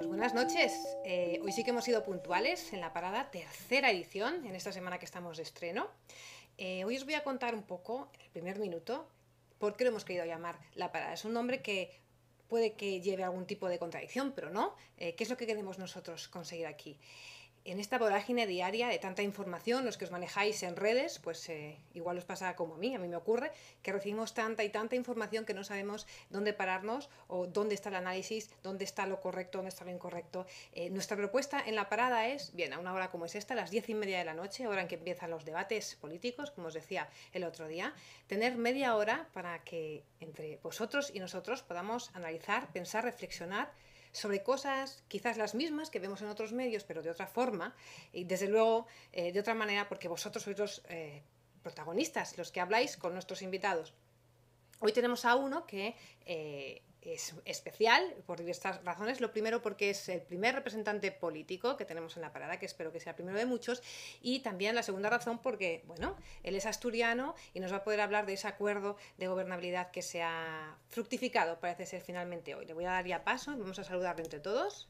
Pues buenas noches. Hoy sí que hemos sido puntuales en la parada, tercera edición, en esta semana que estamos de estreno. Hoy os voy a contar un poco, en el primer minuto, por qué lo hemos querido llamar La Parada. Es un nombre que puede que lleve algún tipo de contradicción, pero no. ¿Qué es lo que queremos nosotros conseguir aquí? En esta vorágine diaria de tanta información, los que os manejáis en redes, pues igual os pasa como a mí me ocurre, que recibimos tanta y tanta información que no sabemos dónde pararnos o dónde está el análisis, dónde está lo correcto, dónde está lo incorrecto. Nuestra propuesta en la parada es, bien, a una hora como es esta, a las 10:30 de la noche, hora en que empiezan los debates políticos, como os decía el otro día, tener media hora para que entre vosotros y nosotros podamos analizar, pensar, reflexionar sobre cosas quizás las mismas que vemos en otros medios, pero de otra forma, y desde luego de otra manera, porque vosotros sois los protagonistas, los que habláis con nuestros invitados. Hoy tenemos a uno que es especial por diversas razones. Lo primero porque es el primer representante político que tenemos en la parada, que espero que sea el primero de muchos, y también la segunda razón porque, bueno, él es asturiano y nos va a poder hablar de ese acuerdo de gobernabilidad que se ha fructificado, parece ser finalmente hoy. Le voy a dar ya paso, vamos a saludarle entre todos.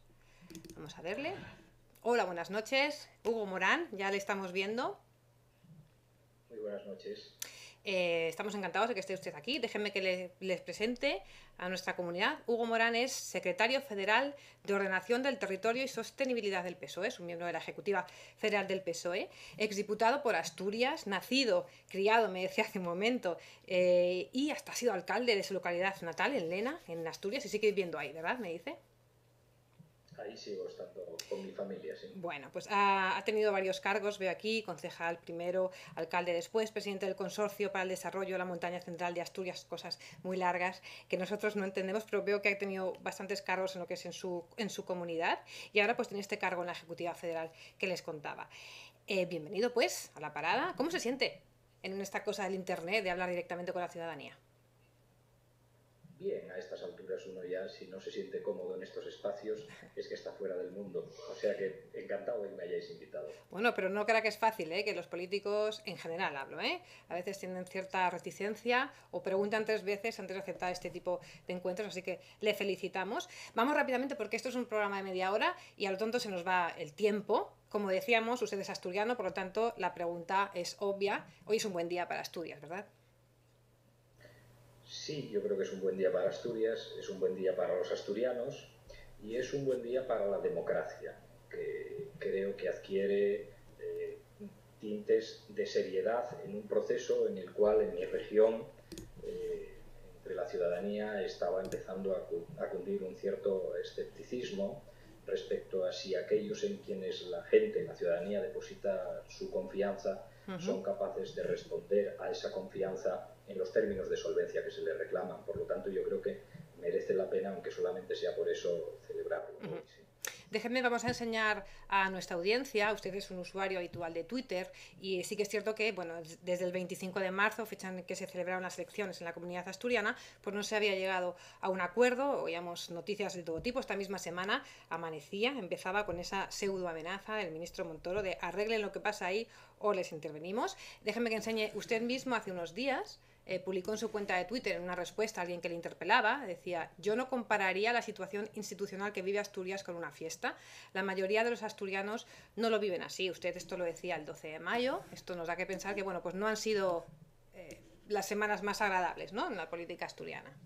Vamos a verle. Hola, buenas noches. Hugo Morán, ya le estamos viendo. Muy buenas noches. Estamos encantados de que esté usted aquí. Déjenme que les presente a nuestra comunidad. Hugo Morán es secretario federal de Ordenación del Territorio y Sostenibilidad del PSOE, es un miembro de la Ejecutiva Federal del PSOE, exdiputado por Asturias, nacido, criado, me decía hace un momento, y hasta ha sido alcalde de su localidad natal, en Lena, en Asturias, y sigue viviendo ahí, ¿verdad? Me dice. Ahí sigo estando con mi familia, sí. Bueno, pues ha tenido varios cargos, veo aquí, concejal primero, alcalde después, presidente del Consorcio para el Desarrollo de la Montaña Central de Asturias, cosas muy largas que nosotros no entendemos, pero veo que ha tenido bastantes cargos en lo que es en su comunidad y ahora pues tiene este cargo en la Ejecutiva Federal que les contaba. Bienvenido pues a la parada. ¿Cómo se siente en esta cosa del Internet de hablar directamente con la ciudadanía? Bien, a estas alturas uno ya, si no se siente cómodo en estos espacios, es que está fuera del mundo. O sea que encantado de que me hayáis invitado. Bueno, pero no crea que es fácil, que los políticos, en general hablo, a veces tienen cierta reticencia o preguntan 3 veces antes de aceptar este tipo de encuentros, así que le felicitamos. Vamos rápidamente porque esto es un programa de media hora y a lo tonto se nos va el tiempo. Como decíamos, usted es asturiano, por lo tanto la pregunta es obvia. Hoy es un buen día para Asturias, ¿verdad? Sí, yo creo que es un buen día para Asturias, es un buen día para los asturianos y es un buen día para la democracia, que creo que adquiere tintes de seriedad en un proceso en el cual en mi región entre la ciudadanía estaba empezando a cundir un cierto escepticismo respecto a si aquellos en quienes la gente, la ciudadanía deposita su confianza, son capaces de responder a esa confianza en los términos de solvencia que se les reclaman. Por lo tanto, yo creo que merece la pena, aunque solamente sea por eso, celebrarlo. ¿No? Sí. Déjenme, vamos a enseñar a nuestra audiencia, usted es un usuario habitual de Twitter y sí que es cierto que, bueno, desde el 25 de marzo, fecha en que se celebraron las elecciones en la comunidad asturiana, pues no se había llegado a un acuerdo, oíamos noticias de todo tipo. Esta misma semana amanecía, empezaba con esa pseudo amenaza del ministro Montoro de arreglen lo que pasa ahí o les intervenimos. Déjenme que enseñe, usted mismo hace unos días publicó en su cuenta de Twitter en una respuesta a alguien que le interpelaba, decía: yo no compararía la situación institucional que vive Asturias con una fiesta. La mayoría de los asturianos no lo viven así. Usted esto lo decía el 12 de mayo. Esto nos da que pensar que, bueno, pues no han sido las semanas más agradables, ¿no?, en la política asturiana.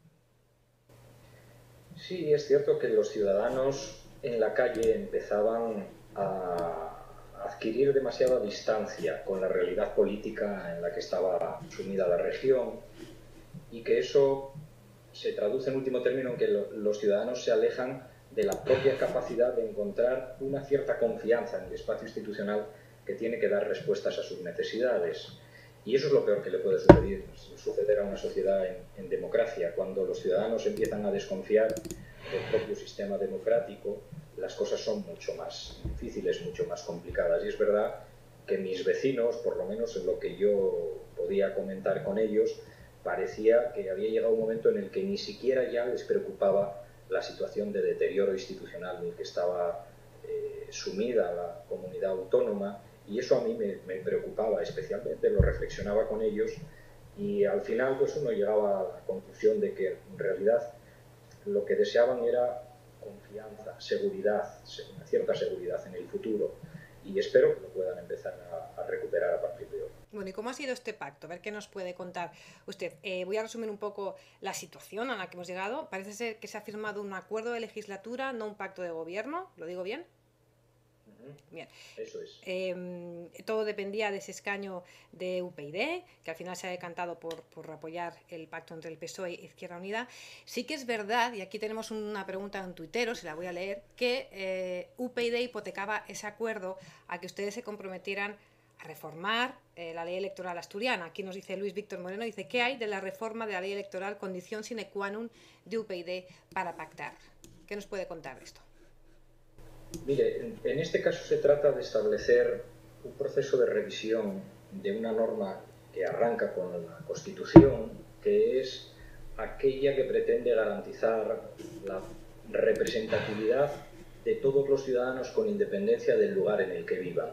Sí, es cierto que los ciudadanos en la calle empezaban a adquirir demasiada distancia con la realidad política en la que estaba sumida la región y que eso se traduce en último término en que los ciudadanos se alejan de la propia capacidad de encontrar una cierta confianza en el espacio institucional que tiene que dar respuestas a sus necesidades. Y eso es lo peor que le puede suceder a una sociedad en democracia. Cuando los ciudadanos empiezan a desconfiar del propio sistema democrático, las cosas son mucho más difíciles, mucho más complicadas. Y es verdad que mis vecinos, por lo menos en lo que yo podía comentar con ellos, parecía que había llegado un momento en el que ni siquiera ya les preocupaba la situación de deterioro institucional en el que estaba sumida la comunidad autónoma, y eso a mí me preocupaba especialmente, lo reflexionaba con ellos y al final pues uno llegaba a la conclusión de que en realidad lo que deseaban era confianza, seguridad, una cierta seguridad en el futuro, y espero que lo puedan empezar a recuperar a partir de hoy. Bueno, ¿y cómo ha sido este pacto? A ver qué nos puede contar usted. Voy a resumir un poco la situación a la que hemos llegado. Parece ser que se ha firmado un acuerdo de legislatura, no un pacto de gobierno. ¿Lo digo bien? Bien. Eso es. Todo dependía de ese escaño de UPyD, que al final se ha decantado por apoyar el pacto entre el PSOE e Izquierda Unida. Sí que es verdad, y aquí tenemos una pregunta en tuitero, se la voy a leer, que UPyD hipotecaba ese acuerdo a que ustedes se comprometieran a reformar la ley electoral asturiana. Aquí nos dice Luis Víctor Moreno, dice, ¿qué hay de la reforma de la ley electoral, condición sine qua non de UPyD para pactar? ¿Qué nos puede contar de esto? Mire, en este caso se trata de establecer un proceso de revisión de una norma que arranca con la Constitución, que es aquella que pretende garantizar la representatividad de todos los ciudadanos con independencia del lugar en el que vivan.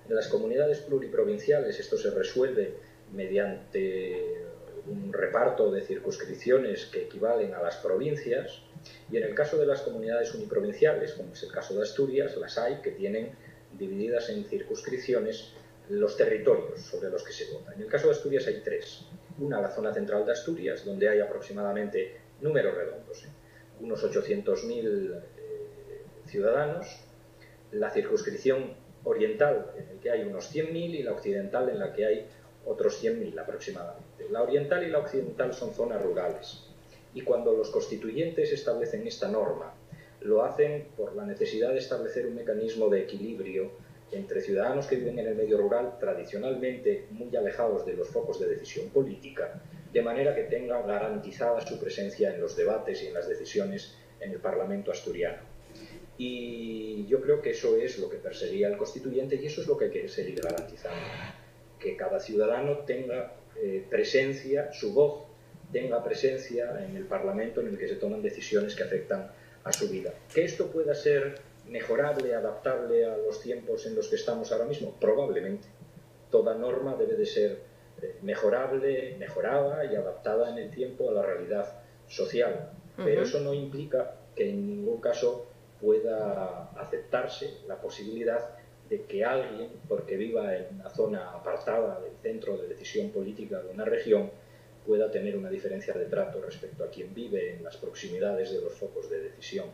En las comunidades pluriprovinciales esto se resuelve mediante un reparto de circunscripciones que equivalen a las provincias, y en el caso de las comunidades uniprovinciales, como es el caso de Asturias, las hay que tienen divididas en circunscripciones los territorios sobre los que se vota. En el caso de Asturias hay tres. Una, la zona central de Asturias, donde hay aproximadamente, números redondos, unos 800.000 ciudadanos, la circunscripción oriental, en la que hay unos 100.000, y la occidental, en la que hay otros 100.000 aproximadamente. La oriental y la occidental son zonas rurales, y cuando los constituyentes establecen esta norma, lo hacen por la necesidad de establecer un mecanismo de equilibrio entre ciudadanos que viven en el medio rural, tradicionalmente muy alejados de los focos de decisión política, de manera que tenga garantizada su presencia en los debates y en las decisiones en el Parlamento asturiano. Y yo creo que eso es lo que perseguía el constituyente, y eso es lo que hay que seguir garantizando, que cada ciudadano tenga presencia, su voz tenga presencia en el Parlamento en el que se toman decisiones que afectan a su vida. ¿Que esto pueda ser mejorable, adaptable a los tiempos en los que estamos ahora mismo? Probablemente. Toda norma debe de ser mejorable, mejorada y adaptada en el tiempo a la realidad social. Pero eso no implica que en ningún caso pueda aceptarse la posibilidad de que alguien, porque viva en una zona apartada del centro de decisión política de una región, pueda tener una diferencia de trato respecto a quien vive en las proximidades de los focos de decisión.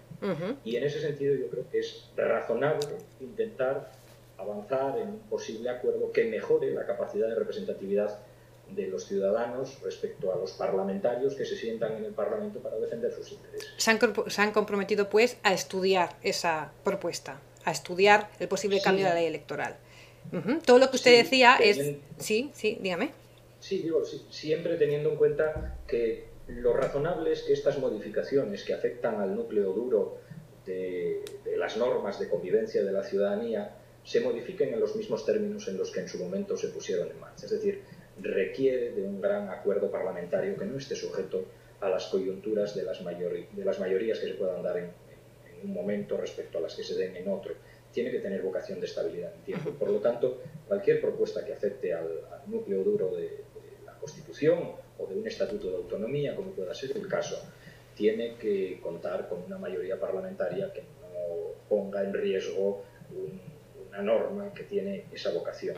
Y en ese sentido yo creo que es razonable intentar avanzar en un posible acuerdo que mejore la capacidad de representatividad de los ciudadanos respecto a los parlamentarios que se sientan en el Parlamento para defender sus intereses. Se han comprometido, pues, a estudiar esa propuesta, a estudiar el posible cambio de la ley electoral. Todo lo que usted decía es... Sí, dígame. Sí, digo, siempre teniendo en cuenta que lo razonable es que estas modificaciones que afectan al núcleo duro de las normas de convivencia de la ciudadanía se modifiquen en los mismos términos en los que en su momento se pusieron en marcha. Es decir, requiere de un gran acuerdo parlamentario que no esté sujeto a las coyunturas de las mayorías que se puedan dar en un momento respecto a las que se den en otro. Tiene que tener vocación de estabilidad en tiempo. Por lo tanto, cualquier propuesta que afecte al núcleo duro de la Constitución o de un estatuto de autonomía, como pueda ser el caso, tiene que contar con una mayoría parlamentaria que no ponga en riesgo una norma que tiene esa vocación,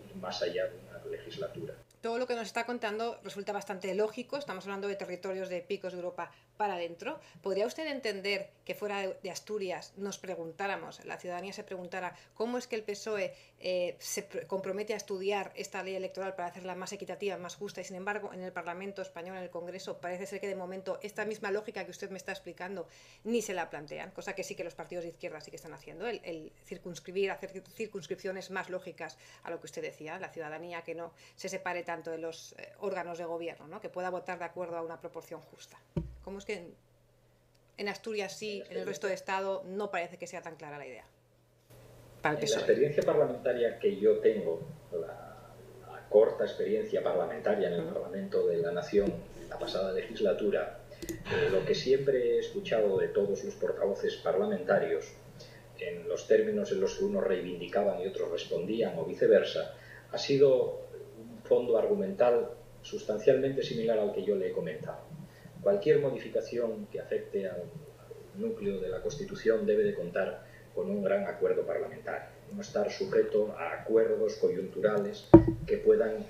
ir más allá de una legislatura. Todo lo que nos está contando resulta bastante lógico. Estamos hablando de territorios de picos de Europa para adentro. ¿Podría usted entender que fuera de Asturias nos preguntáramos, la ciudadanía se preguntara cómo es que el PSOE se compromete a estudiar esta ley electoral para hacerla más equitativa, más justa, y sin embargo en el Parlamento español, en el Congreso, parece ser que de momento esta misma lógica que usted me está explicando ni se la plantean, cosa que sí que los partidos de izquierda sí que están haciendo, el circunscribir, hacer circunscripciones más lógicas a lo que usted decía, la ciudadanía que no se separe tanto de los órganos de gobierno, ¿no? Que pueda votar de acuerdo a una proporción justa. ¿Cómo es que en Asturias sí, en el resto de Estado no parece que sea tan clara la idea? Para el PSOE. En la experiencia parlamentaria que yo tengo, la corta experiencia parlamentaria en el Parlamento de la Nación, en la pasada legislatura, lo que siempre he escuchado de todos los portavoces parlamentarios, en los términos en los que unos reivindicaban y otros respondían o viceversa, ha sido un fondo argumental sustancialmente similar al que yo le he comentado. Cualquier modificación que afecte al núcleo de la Constitución debe de contar con un gran acuerdo parlamentario, no estar sujeto a acuerdos coyunturales que puedan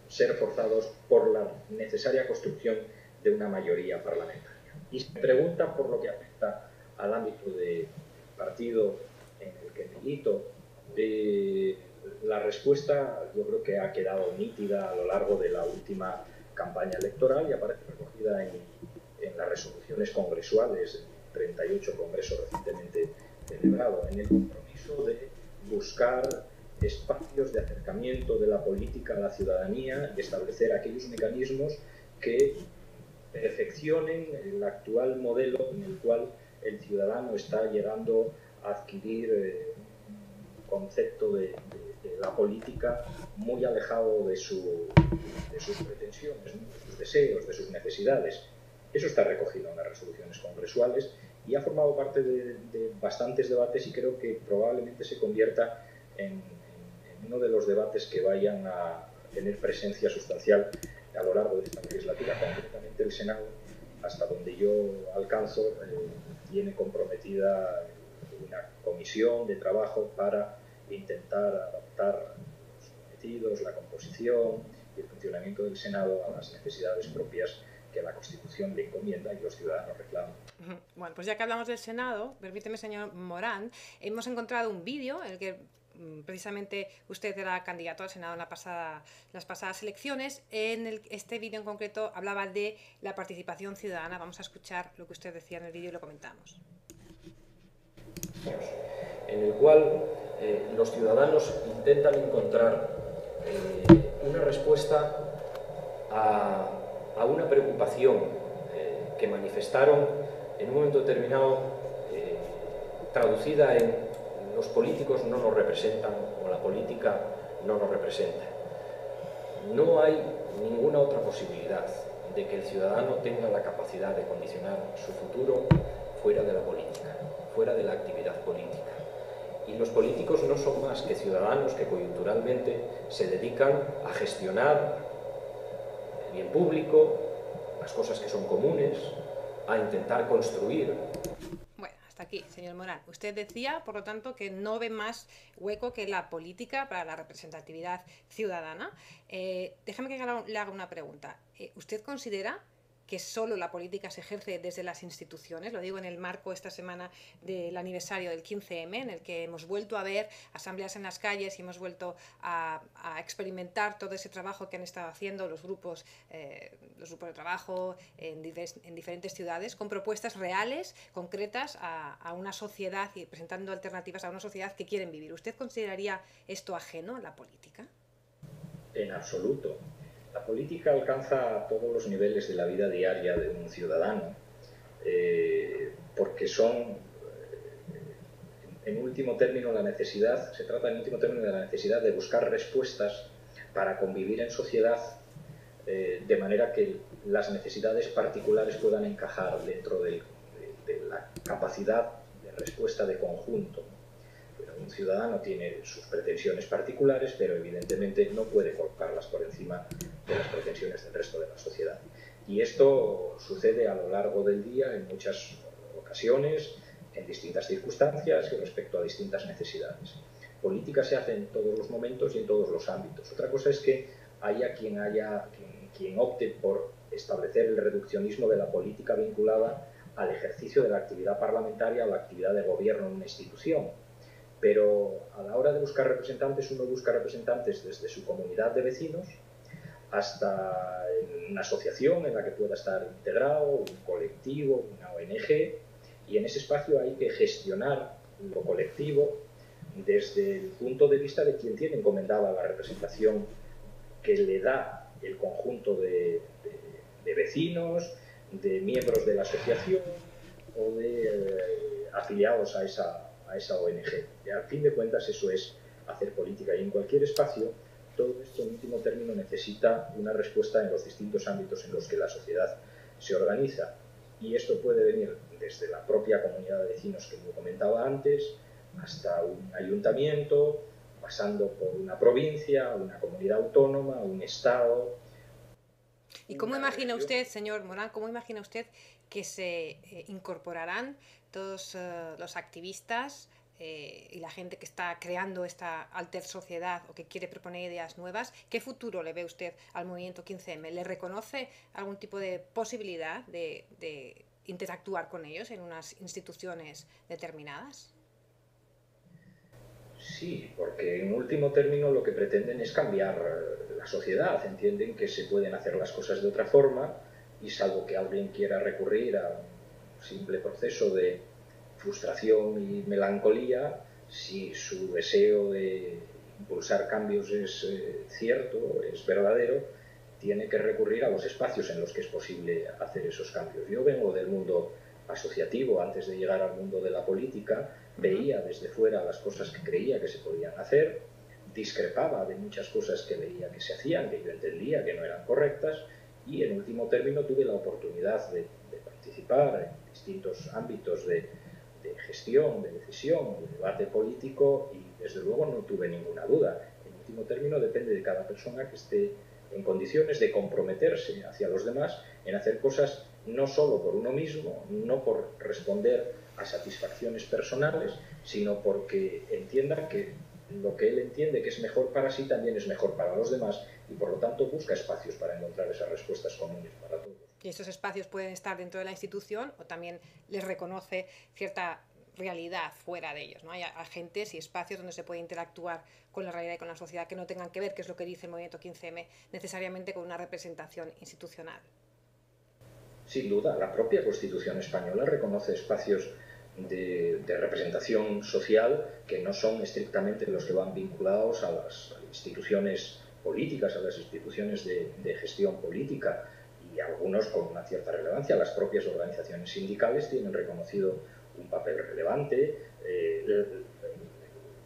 ser forzados por la necesaria construcción de una mayoría parlamentaria. Y se pregunta por lo que afecta al ámbito del partido en el que milito, la respuesta yo creo que ha quedado nítida a lo largo de la última campaña electoral y aparece recogida en las resoluciones congresuales, 38 congresos recientemente celebrado, en el compromiso de buscar espacios de acercamiento de la política a la ciudadanía y establecer aquellos mecanismos que perfeccionen el actual modelo en el cual el ciudadano está llegando a adquirir un concepto de la política muy alejado de sus pretensiones, ¿no? De sus deseos, de sus necesidades. Eso está recogido en las resoluciones congresuales y ha formado parte de bastantes debates y creo que probablemente se convierta en uno de los debates que vayan a tener presencia sustancial a lo largo de esta legislatura. Concretamente el Senado, hasta donde yo alcanzo, tiene comprometida una comisión de trabajo para intentar adaptar los cometidos, la composición y el funcionamiento del Senado a las necesidades propias que la Constitución le encomienda y los ciudadanos reclaman. Bueno, pues ya que hablamos del Senado, permíteme, señor Morán, hemos encontrado un vídeo en el que precisamente usted era candidato al Senado en las pasadas elecciones. Este vídeo en concreto hablaba de la participación ciudadana. Vamos a escuchar lo que usted decía en el vídeo y lo comentamos. En el cual los ciudadanos intentan encontrar una respuesta a una preocupación que manifestaron en un momento determinado, traducida en los políticos no nos representan o la política no nos representa. No hay ninguna otra posibilidad de que el ciudadano tenga la capacidad de condicionar su futuro fuera de la política, fuera de la actividad política. Y los políticos no son más que ciudadanos que coyunturalmente se dedican a gestionar el bien público, las cosas que son comunes, a intentar construir. Bueno, hasta aquí, señor Morán. Usted decía, por lo tanto, que no ve más hueco que la política para la representatividad ciudadana. Déjame que le haga una pregunta. ¿Usted considera que solo la política se ejerce desde las instituciones? Lo digo en el marco esta semana del aniversario del 15M, en el que hemos vuelto a ver asambleas en las calles y hemos vuelto a experimentar todo ese trabajo que han estado haciendo los grupos de trabajo en diferentes ciudades, con propuestas reales, concretas, a una sociedad y presentando alternativas a una sociedad que quieren vivir. ¿Usted consideraría esto ajeno a la política? En absoluto. La política alcanza todos los niveles de la vida diaria de un ciudadano, porque son, en último término, se trata en último término de la necesidad de buscar respuestas para convivir en sociedad, de manera que las necesidades particulares puedan encajar dentro de la capacidad de respuesta de conjunto. Un ciudadano tiene sus pretensiones particulares, pero evidentemente no puede colocarlas por encima de las pretensiones del resto de la sociedad. Y esto sucede a lo largo del día en muchas ocasiones, en distintas circunstancias y respecto a distintas necesidades. Política se hace en todos los momentos y en todos los ámbitos. Otra cosa es que haya quien opte por establecer el reduccionismo de la política vinculada al ejercicio de la actividad parlamentaria o la actividad de gobierno en una institución. Pero a la hora de buscar representantes, uno busca representantes desde su comunidad de vecinos hasta una asociación en la que pueda estar integrado, un colectivo, una ONG, y en ese espacio hay que gestionar lo colectivo desde el punto de vista de quien tiene encomendada la representación que le da el conjunto de vecinos, de miembros de la asociación o de afiliados a esa ONG. Y al fin de cuentas eso es hacer política, y en cualquier espacio todo esto en último término necesita una respuesta en los distintos ámbitos en los que la sociedad se organiza, y esto puede venir desde la propia comunidad de vecinos que yo comentaba antes hasta un ayuntamiento, pasando por una provincia, una comunidad autónoma, un estado. ¿Y cómo imagina usted, señor Morán, cómo imagina usted que se incorporarán todos los activistas y la gente que está creando esta alter sociedad o que quiere proponer ideas nuevas? ¿Qué futuro le ve usted al movimiento 15M? ¿Le reconoce algún tipo de posibilidad de interactuar con ellos en unas instituciones determinadas? Sí, porque en último término lo que pretenden es cambiar la sociedad. Entienden que se pueden hacer las cosas de otra forma y salvo que alguien quiera recurrir a un simple proceso de frustración y melancolía, si su deseo de impulsar cambios es cierto, es verdadero, tiene que recurrir a los espacios en los que es posible hacer esos cambios. Yo vengo del mundo asociativo, antes de llegar al mundo de la política, veía desde fuera las cosas que creía que se podían hacer, discrepaba de muchas cosas que veía que se hacían, que yo entendía que no eran correctas, y en último término tuve la oportunidad de participar en distintos ámbitos de gestión, de decisión, de debate político, y desde luego no tuve ninguna duda. En último término depende de cada persona que esté en condiciones de comprometerse hacia los demás en hacer cosas no solo por uno mismo, no por responder a satisfacciones personales, sino porque entienda que lo que él entiende que es mejor para sí también es mejor para los demás y por lo tanto busca espacios para encontrar esas respuestas comunes para todos. Y estos espacios pueden estar dentro de la institución o también les reconoce cierta realidad fuera de ellos, ¿no? Hay agentes y espacios donde se puede interactuar con la realidad y con la sociedad que no tengan que ver, que es lo que dice el movimiento 15M, necesariamente con una representación institucional. Sin duda, la propia Constitución española reconoce espacios de representación social que no son estrictamente los que van vinculados a las instituciones políticas, a las instituciones de gestión política, y algunos con una cierta relevancia. Las propias organizaciones sindicales tienen reconocido un papel relevante,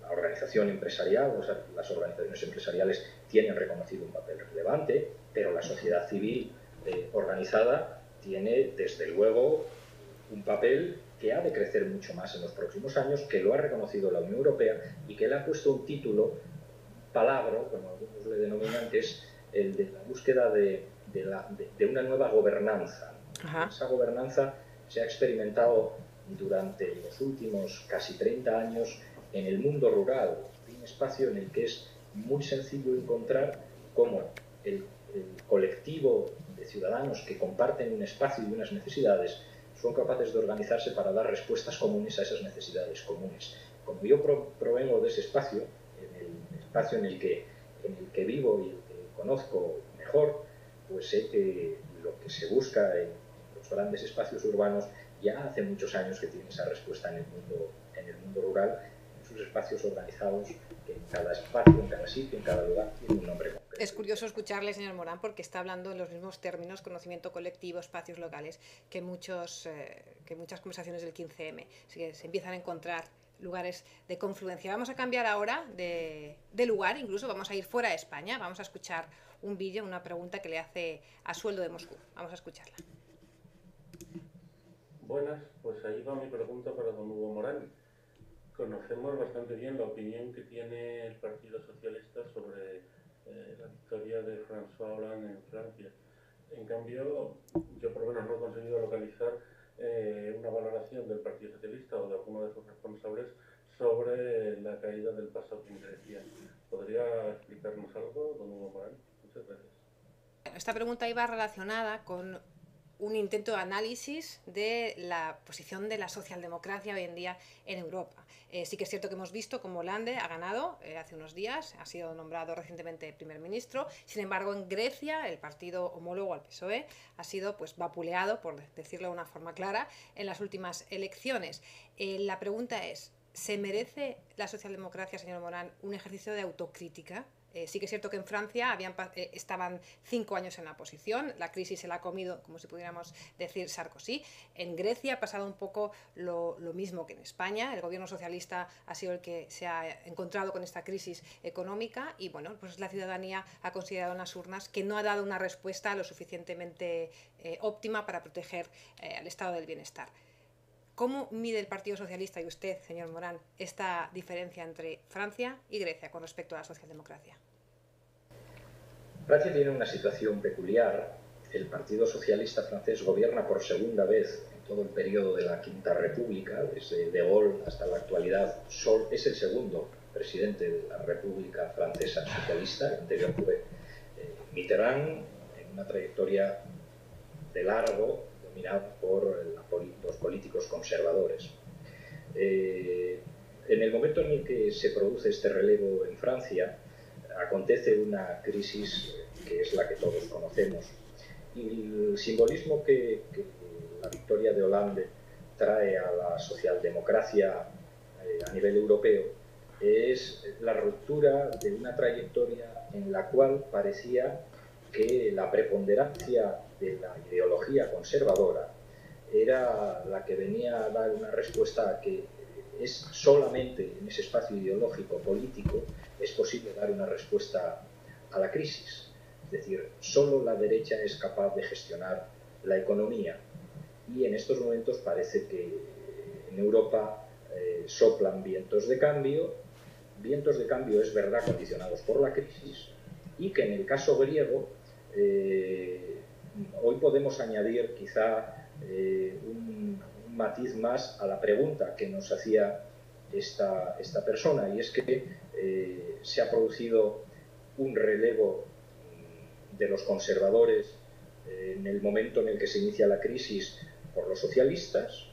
la organización empresarial, o sea, las organizaciones empresariales tienen reconocido un papel relevante, pero la sociedad civil organizada tiene desde luego un papel que ha de crecer mucho más en los próximos años, que lo ha reconocido la Unión Europea y que le ha puesto un título, palabra, como algunos le denominan, que es el de la búsqueda de una nueva gobernanza. Ajá. Esa gobernanza se ha experimentado durante los últimos casi 30 años en el mundo rural, un espacio en el que es muy sencillo encontrar cómo el colectivo de ciudadanos que comparten un espacio y unas necesidades son capaces de organizarse para dar respuestas comunes a esas necesidades comunes. Como yo provengo de ese espacio, en el espacio en el que vivo y el que conozco mejor, pues sé que lo que se busca en los grandes espacios urbanos ya hace muchos años que tiene esa respuesta en el mundo rural, en sus espacios organizados, que en cada espacio, en cada sitio, en cada lugar tiene un nombre concreto. Es curioso escucharle, señor Morán, porque está hablando en los mismos términos, conocimiento colectivo, espacios locales, que muchas conversaciones del 15M. Así que se empiezan a encontrar lugares de confluencia. Vamos a cambiar ahora de lugar, incluso vamos a ir fuera de España, vamos a escuchar un vídeo, una pregunta que le hace a Sueldo de Moscú. Vamos a escucharla. Buenas, pues ahí va mi pregunta para don Hugo Morán. Conocemos bastante bien la opinión que tiene el Partido Socialista sobre la victoria de François Hollande en Francia. En cambio, yo por lo menos no he conseguido localizar una valoración del Partido Socialista o de alguno de sus responsables sobre la caída del PASOK en Grecia. ¿Podría explicarnos algo, don Hugo Morán? Muchas gracias. Esta pregunta iba relacionada con un intento de análisis de la posición de la socialdemocracia hoy en día en Europa. Sí que es cierto que hemos visto cómo Hollande ha ganado hace unos días, ha sido nombrado recientemente primer ministro. Sin embargo, en Grecia, el partido homólogo al PSOE ha sido pues vapuleado, por decirlo de una forma clara, en las últimas elecciones. La pregunta es, ¿se merece la socialdemocracia, señor Morán, un ejercicio de autocrítica? Sí que es cierto que en Francia estaban 5 años en la oposición, la crisis se la ha comido, como si pudiéramos decir, Sarkozy. En Grecia ha pasado un poco lo mismo que en España. El gobierno socialista ha sido el que se ha encontrado con esta crisis económica y bueno, pues la ciudadanía ha considerado en las urnas que no ha dado una respuesta lo suficientemente óptima para proteger al estado del bienestar. ¿Cómo mide el Partido Socialista y usted, señor Morán, esta diferencia entre Francia y Grecia con respecto a la socialdemocracia? Francia tiene una situación peculiar el Partido Socialista francés gobierna por segunda vez en todo el periodo de la Quinta República, desde De Gaulle hasta la actualidad. Es el segundo presidente de la República Francesa socialista. El anterior fue Mitterrand, en una trayectoria de largo, dominada por los políticos conservadores. En el momento en el que se produce este relevo en Francia, acontece una crisis que es la que todos conocemos. Y el simbolismo que la victoria de Hollande trae a la socialdemocracia a nivel europeo es la ruptura de una trayectoria en la cual parecía que la preponderancia de la ideología conservadora era la que venía a dar una respuesta a que es solamente en ese espacio ideológico político es posible dar una respuesta a la crisis. Es decir, solo la derecha es capaz de gestionar la economía. Y en estos momentos parece que en Europa soplan vientos de cambio es verdad condicionados por la crisis, y que en el caso griego hoy podemos añadir quizá un matiz más a la pregunta que nos hacía esta persona, y es que se ha producido un relevo de los conservadores en el momento en el que se inicia la crisis por los socialistas,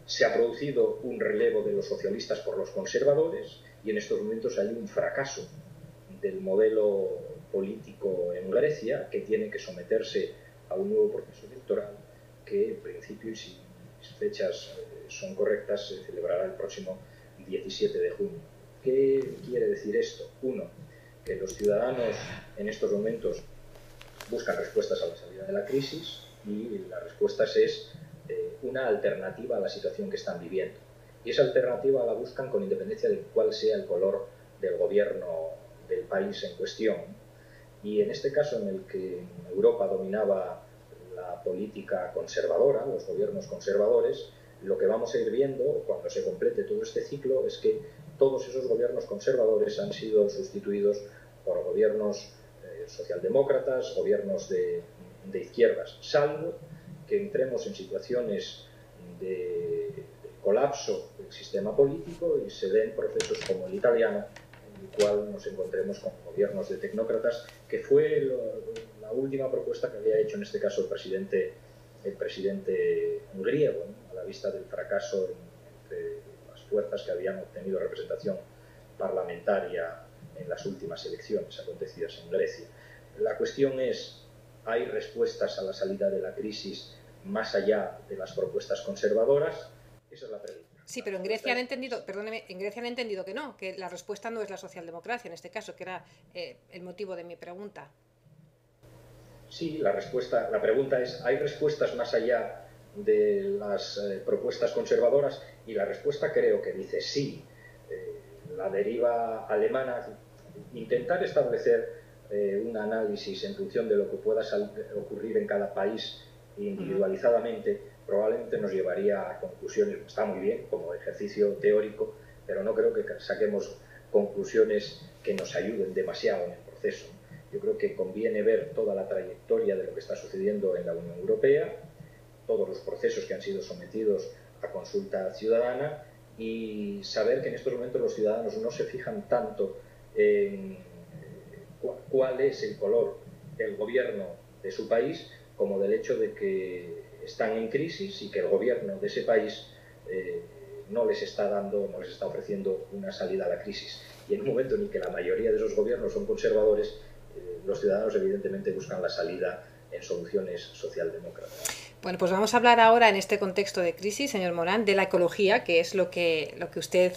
se ha producido un relevo de los socialistas por los conservadores, y en estos momentos hay un fracaso del modelo político en Grecia, que tiene que someterse a un nuevo proceso electoral que, en principio, y si mis fechas son correctas, se celebrará el próximo 17 de junio. ¿Qué quiere decir esto? Uno, que los ciudadanos en estos momentos buscan respuestas a la salida de la crisis, y la respuesta es una alternativa a la situación que están viviendo. Y esa alternativa la buscan con independencia de cuál sea el color del gobierno del país en cuestión. Y en este caso, en el que en Europa dominaba la política conservadora, los gobiernos conservadores, lo que vamos a ir viendo cuando se complete todo este ciclo es que todos esos gobiernos conservadores han sido sustituidos por gobiernos socialdemócratas, gobiernos de izquierdas, salvo que entremos en situaciones de colapso del sistema político y se den procesos como el italiano, en el cual nos encontremos con gobiernos de tecnócratas, que fue la última propuesta que había hecho en este caso el presidente griego, ¿no? A la vista del fracaso entre las fuerzas que habían obtenido representación parlamentaria en las últimas elecciones acontecidas en Grecia. La cuestión es, ¿hay respuestas a la salida de la crisis más allá de las propuestas conservadoras? Esa es la pregunta. Sí, pero en Grecia han entendido, perdóneme, en Grecia han entendido que no, que la respuesta no es la socialdemocracia en este caso, que era el motivo de mi pregunta. Sí, la pregunta es, ¿hay respuestas más allá de las propuestas conservadoras? Y la respuesta creo que dice sí. La deriva alemana, intentar establecer un análisis en función de lo que pueda ocurrir en cada país individualizadamente, probablemente nos llevaría a conclusiones, está muy bien como ejercicio teórico, pero no creo que saquemos conclusiones que nos ayuden demasiado en el proceso. Yo creo que conviene ver toda la trayectoria de lo que está sucediendo en la Unión Europea, todos los procesos que han sido sometidos a consulta ciudadana, y saber que en estos momentos los ciudadanos no se fijan tanto en cuál es el color del gobierno de su país, como del hecho de que están en crisis y que el gobierno de ese país no les está ofreciendo una salida a la crisis. Y en un momento en el que la mayoría de esos gobiernos son conservadores, los ciudadanos evidentemente buscan la salida en soluciones socialdemócratas. Bueno, pues vamos a hablar ahora, en este contexto de crisis, señor Morán, de la ecología, que es lo que usted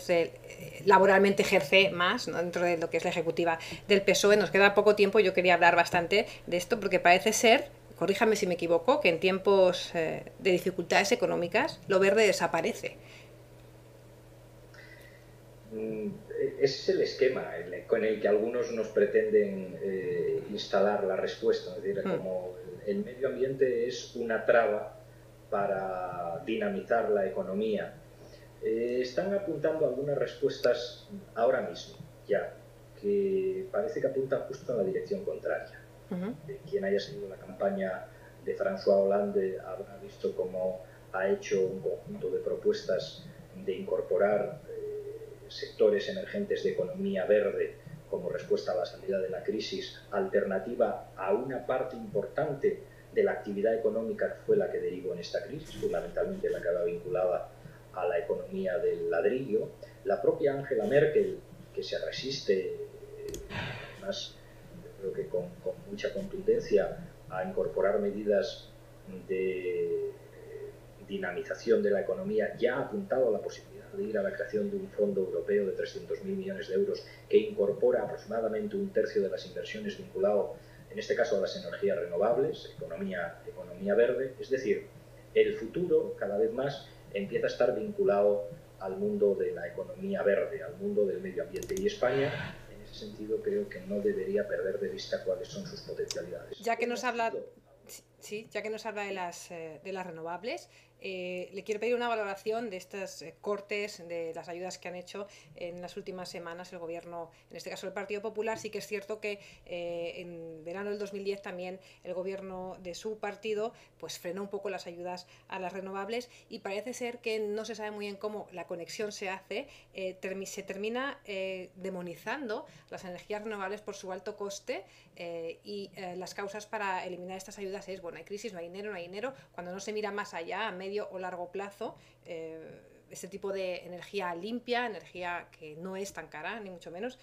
laboralmente ejerce más, ¿no?, dentro de lo que es la ejecutiva del PSOE. Nos queda poco tiempo, yo quería hablar bastante de esto, porque parece ser, corríjame si me equivoco, que en tiempos de dificultades económicas lo verde desaparece. Ese es el esquema con el que algunos nos pretenden instalar la respuesta. Es decir, como el medio ambiente es una traba para dinamizar la economía, están apuntando algunas respuestas ahora mismo, ya, que parece que apuntan justo en la dirección contraria. Quien haya seguido la campaña de François Hollande habrá visto cómo ha hecho un conjunto de propuestas de incorporar sectores emergentes de economía verde como respuesta a la salida de la crisis, alternativa a una parte importante de la actividad económica que fue la que derivó en esta crisis, fundamentalmente la que va vinculada a la economía del ladrillo. La propia Angela Merkel, que se resiste, además creo que con mucha contundencia, a incorporar medidas de dinamización de la economía, ya ha apuntado a la posibilidad de ir a la creación de un fondo europeo de 300.000 millones de euros que incorpora aproximadamente un tercio de las inversiones vinculado, en este caso, a las energías renovables, economía verde. Es decir, el futuro cada vez más empieza a estar vinculado al mundo de la economía verde, al mundo del medio ambiente. Y España, en ese sentido, creo que no debería perder de vista cuáles son sus potencialidades. Ya que nos habla de las renovables, le quiero pedir una valoración de estos cortes de las ayudas que han hecho en las últimas semanas el gobierno, en este caso el Partido Popular. Sí que es cierto que en verano del 2010 también el gobierno de su partido pues frenó un poco las ayudas a las renovables, y parece ser que no se sabe muy bien cómo la conexión se hace. Se termina demonizando las energías renovables por su alto coste, y las causas para eliminar estas ayudas es, bueno, hay crisis, no hay dinero, cuando no se mira más allá, a medio o largo plazo, este tipo de energía limpia, energía que no es tan cara, ni mucho menos.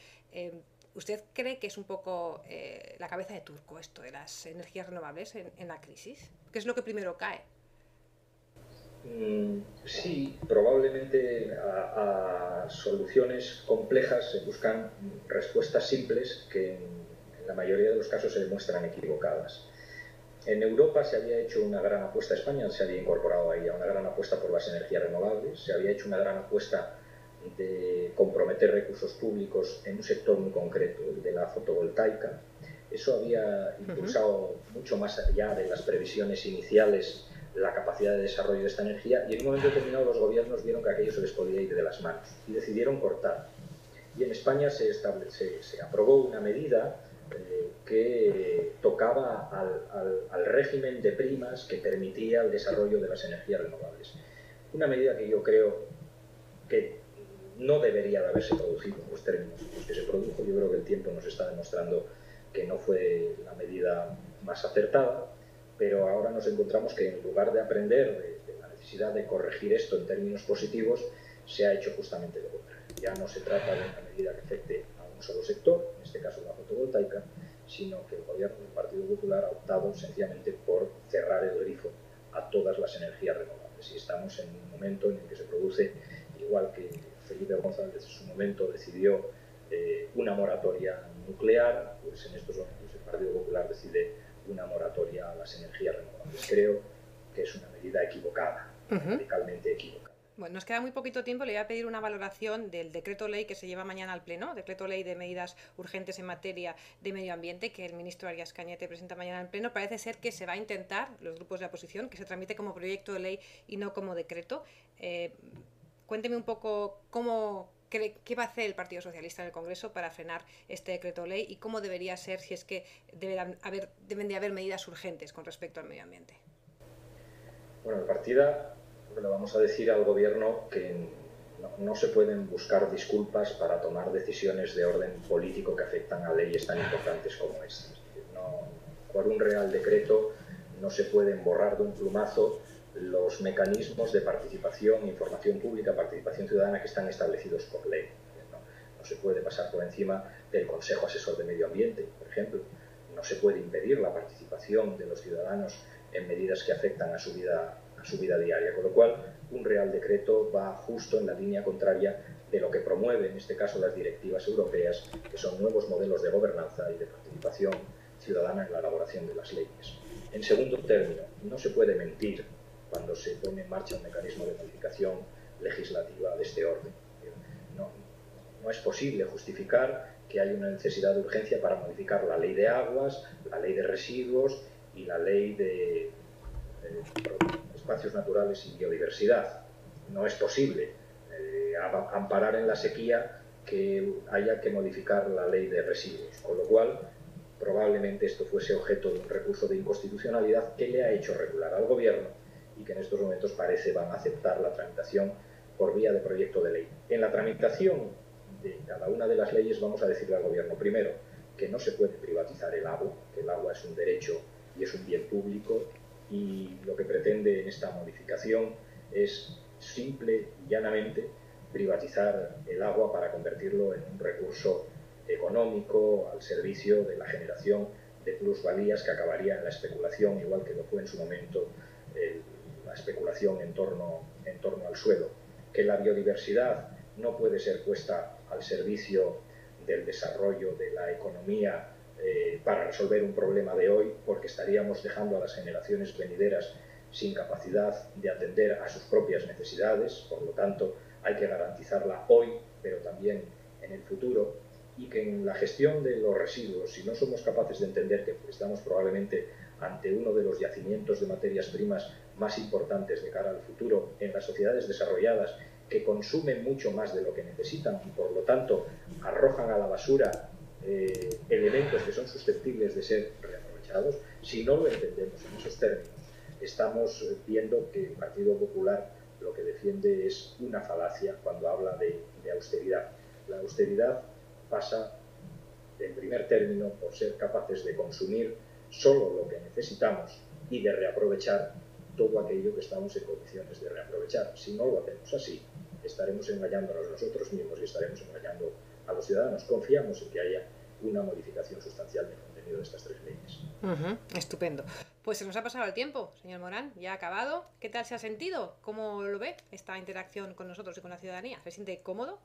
¿Usted cree que es un poco la cabeza de turco esto de las energías renovables en la crisis? ¿Qué es lo que primero cae? Sí, probablemente a soluciones complejas se buscan respuestas simples que en la mayoría de los casos se demuestran equivocadas. En Europa se había hecho una gran apuesta, España se había incorporado ahí a una gran apuesta por las energías renovables, se había hecho una gran apuesta de comprometer recursos públicos en un sector muy concreto, el de la fotovoltaica. Eso había impulsado mucho más allá de las previsiones iniciales la capacidad de desarrollo de esta energía, y en un momento determinado los gobiernos vieron que aquello se les podía ir de las manos y decidieron cortar. Y en España se aprobó una medida que tocaba al régimen de primas que permitía el desarrollo de las energías renovables. Una medida que yo creo que no debería de haberse producido en los términos en los que se produjo. Yo creo que el tiempo nos está demostrando que no fue la medida más acertada, pero ahora nos encontramos que en lugar de aprender de la necesidad de corregir esto en términos positivos, se ha hecho justamente lo contrario. Ya no se trata de una medida que afecte a un solo sector, en este caso la fotovoltaica, sino que el gobierno del Partido Popular ha optado sencillamente por cerrar el grifo a todas las energías renovables. Y estamos en un momento en el que se produce, igual que Felipe González en su momento decidió una moratoria nuclear, pues en estos momentos el Partido Popular decide una moratoria a las energías renovables. Creo que es una medida equivocada, radicalmente equivocada. Bueno, nos queda muy poquito tiempo. Le voy a pedir una valoración del decreto ley que se lleva mañana al Pleno, decreto ley de medidas urgentes en materia de medio ambiente, que el ministro Arias Cañete presenta mañana al Pleno. Parece ser que se va a intentar, los grupos de la oposición, que se tramite como proyecto de ley y no como decreto. Cuénteme un poco qué va a hacer el Partido Socialista en el Congreso para frenar este decreto ley y cómo debería ser, si es que deben de haber medidas urgentes con respecto al medio ambiente. Bueno, de partida le vamos a decir al Gobierno que no se pueden buscar disculpas para tomar decisiones de orden político que afectan a leyes tan importantes como estas. Por un real decreto no se pueden borrar de un plumazo los mecanismos de participación, información pública, participación ciudadana que están establecidos por ley. No se puede pasar por encima del Consejo Asesor de Medio Ambiente, por ejemplo. No se puede impedir la participación de los ciudadanos en medidas que afectan a su vida diaria, con lo cual un real decreto va justo en la línea contraria de lo que promueve, en este caso, las directivas europeas, que son nuevos modelos de gobernanza y de participación ciudadana en la elaboración de las leyes. En segundo término, no se puede mentir cuando se pone en marcha un mecanismo de modificación legislativa de este orden. No es posible justificar que hay una necesidad de urgencia para modificar la ley de aguas, la ley de residuos y la ley de espacios naturales y biodiversidad. No es posible amparar en la sequía que haya que modificar la ley de residuos, con lo cual probablemente esto fuese objeto de un recurso de inconstitucionalidad que le ha hecho regular al Gobierno y que en estos momentos parece van a aceptar la tramitación por vía de proyecto de ley. En la tramitación de cada una de las leyes vamos a decirle al Gobierno, primero, que no se puede privatizar el agua, que el agua es un derecho y es un bien público, y lo que pretende en esta modificación es simple y llanamente privatizar el agua para convertirlo en un recurso económico al servicio de la generación de plusvalías que acabaría en la especulación, igual que lo fue en su momento la especulación en torno al suelo. Que la biodiversidad no puede ser puesta al servicio del desarrollo de la economía para resolver un problema de hoy, porque estaríamos dejando a las generaciones venideras sin capacidad de atender a sus propias necesidades. Por lo tanto, hay que garantizarla hoy, pero también en el futuro, y que en la gestión de los residuos, si no somos capaces de entender que estamos probablemente ante uno de los yacimientos de materias primas más importantes de cara al futuro en las sociedades desarrolladas, que consumen mucho más de lo que necesitan y por lo tanto arrojan a la basura elementos que son susceptibles de ser reaprovechados, si no lo entendemos en esos términos, estamos viendo que el Partido Popular lo que defiende es una falacia cuando habla de austeridad. La austeridad pasa, en primer término, por ser capaces de consumir solo lo que necesitamos y de reaprovechar todo aquello que estamos en condiciones de reaprovechar. Si no lo hacemos así, estaremos engañándonos nosotros mismos y estaremos engañando a los ciudadanos. Confiamos en que haya una modificación sustancial del contenido de estas tres leyes. Estupendo. Pues se nos ha pasado el tiempo, señor Morán, ya ha acabado. ¿Qué tal se ha sentido? ¿Cómo lo ve esta interacción con nosotros y con la ciudadanía? ¿Se siente cómodo?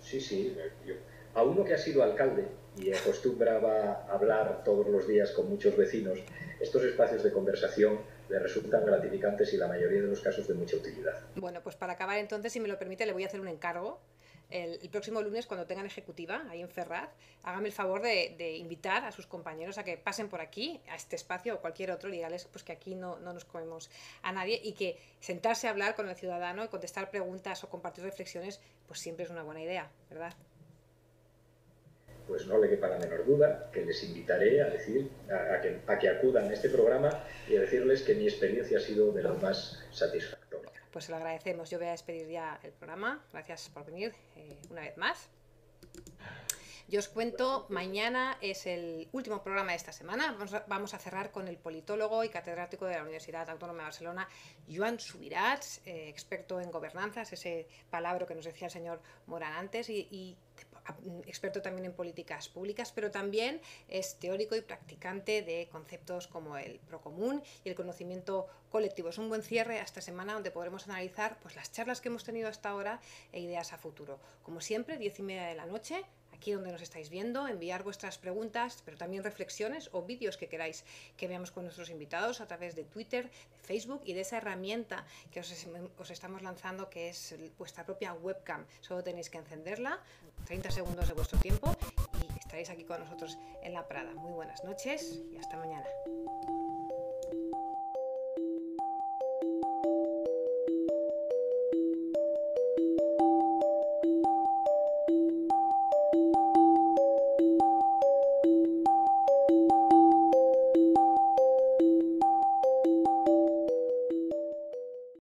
Sí. A uno que ha sido alcalde y acostumbraba a hablar todos los días con muchos vecinos, estos espacios de conversación le resultan gratificantes y la mayoría de los casos de mucha utilidad. Bueno, pues para acabar entonces, si me lo permite, le voy a hacer un encargo. El próximo lunes, cuando tengan ejecutiva, ahí en Ferraz, hágame el favor de invitar a sus compañeros a que pasen por aquí, a este espacio o cualquier otro, y dígales pues, que aquí no nos comemos a nadie y que sentarse a hablar con el ciudadano y contestar preguntas o compartir reflexiones, pues siempre es una buena idea, ¿verdad? Pues no le quepa la menor duda que les invitaré a decir a que acudan a este programa y a decirles que mi experiencia ha sido de lo más satisfactoria. Pues se lo agradecemos. Yo voy a despedir ya el programa. Gracias por venir una vez más. Yo os cuento, mañana es el último programa de esta semana. Vamos a cerrar con el politólogo y catedrático de la Universidad Autónoma de Barcelona, Joan Subirats, experto en gobernanzas, ese palabra que nos decía el señor Morán antes, y experto también en políticas públicas, pero también es teórico y practicante de conceptos como el procomún y el conocimiento colectivo. Es un buen cierre a esta semana donde podremos analizar pues, las charlas que hemos tenido hasta ahora e ideas a futuro. Como siempre, 10:30 de la noche, aquí donde nos estáis viendo, enviar vuestras preguntas, pero también reflexiones o vídeos que queráis que veamos con nuestros invitados a través de Twitter, de Facebook y de esa herramienta que os estamos lanzando, que es vuestra propia webcam. Solo tenéis que encenderla, 30 segundos de vuestro tiempo, y estaréis aquí con nosotros en La Prada. Muy buenas noches y hasta mañana.